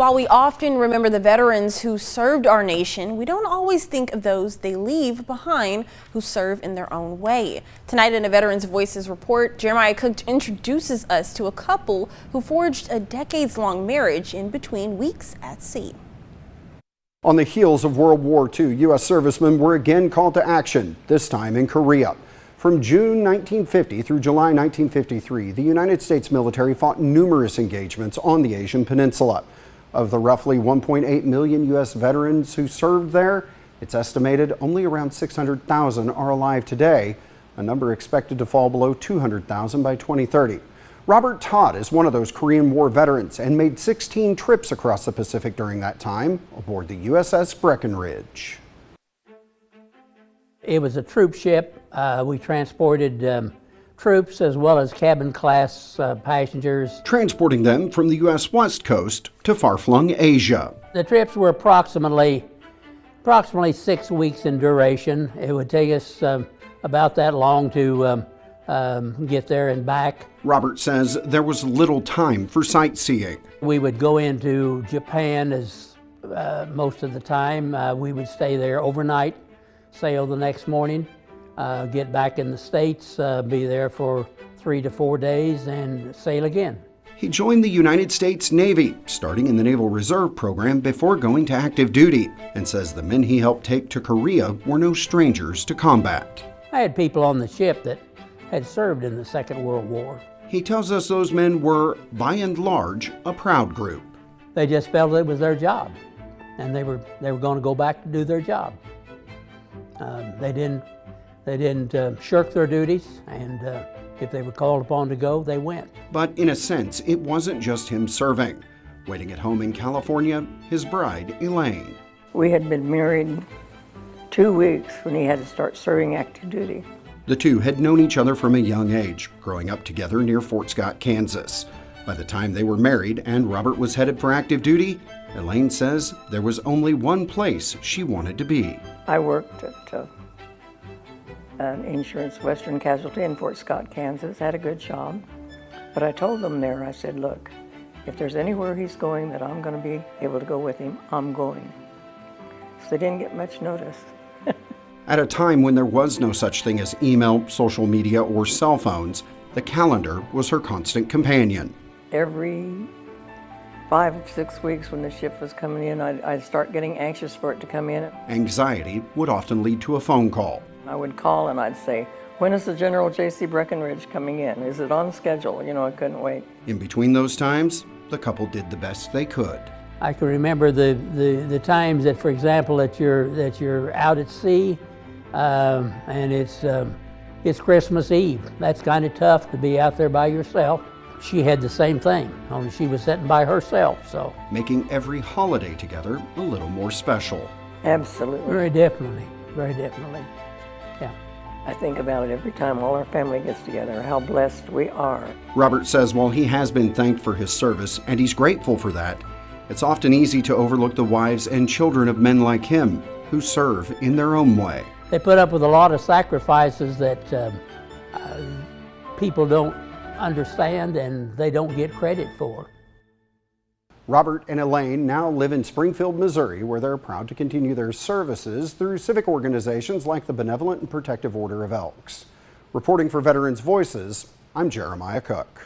While we often remember the veterans who served our nation, we don't always think of those they leave behind who serve in their own way. Tonight in a Veterans Voices report, Jeremiah Cook introduces us to a couple who forged a decades-long marriage in between weeks at sea. On the heels of World War II, U.S. servicemen were again called to action, this time in Korea. From June 1950 through July 1953, the United States military fought numerous engagements on the Asian peninsula. Of the roughly 1.8 million U.S. veterans who served there, it's estimated only around 600,000 are alive today, a number expected to fall below 200,000 by 2030. Robert Todd is one of those Korean War veterans and made 16 trips across the Pacific during that time aboard the USS Breckenridge. It was a troop ship. We transported troops as well as cabin class passengers. Transporting them from the U.S. West Coast to far-flung Asia. The trips were approximately 6 weeks in duration. It would take us about that long to get there and back. Robert says there was little time for sightseeing. We would go into Japan as most of the time. We would stay there overnight, sail the next morning, get back in the States, be there for 3 to 4 days and sail again. He joined the United States Navy, starting in the Naval Reserve program before going to active duty, and says the men he helped take to Korea were no strangers to combat. I had people on the ship that had served in the Second World War. He tells us those men were, by and large, a proud group. They just felt it was their job, and they were going to go back to do their job. They didn't shirk their duties, and if they were called upon to go, they went. But in a sense, it wasn't just him serving. Waiting at home in California, his bride, Elaine. We had been married 2 weeks when he had to start serving active duty. The two had known each other from a young age, growing up together near Fort Scott, Kansas. By the time they were married and Robert was headed for active duty, Elaine says there was only one place she wanted to be. I worked at an insurance Western Casualty in Fort Scott, Kansas, had a good job. But I told them there, I said, look, if there's anywhere he's going that I'm going to be able to go with him, I'm going. So they didn't get much notice. At a time when there was no such thing as email, social media, or cell phones, the calendar was her constant companion. Every 5 or 6 weeks when the ship was coming in, I'd start getting anxious for it to come in. Anxiety would often lead to a phone call. I would call and I'd say, when is the General J.C. Breckenridge coming in? Is it on schedule? You know, I couldn't wait. In between those times, the couple did the best they could. I can remember the times that, for example, that you're out at sea, and it's Christmas Eve. That's kind of tough to be out there by yourself. She had the same thing, only she was sitting by herself, so. Making every holiday together a little more special. Absolutely. Very definitely, yeah. I think about it every time all our family gets together, how blessed we are. Robert says while he has been thanked for his service, and he's grateful for that, it's often easy to overlook the wives and children of men like him who serve in their own way. They put up with a lot of sacrifices that people don't understand and they don't get credit for. Robert and Elaine now live in Springfield, Missouri, where they're proud to continue their services through civic organizations like the Benevolent and Protective Order of Elks. Reporting for Veterans Voices, I'm Jeremiah Cook.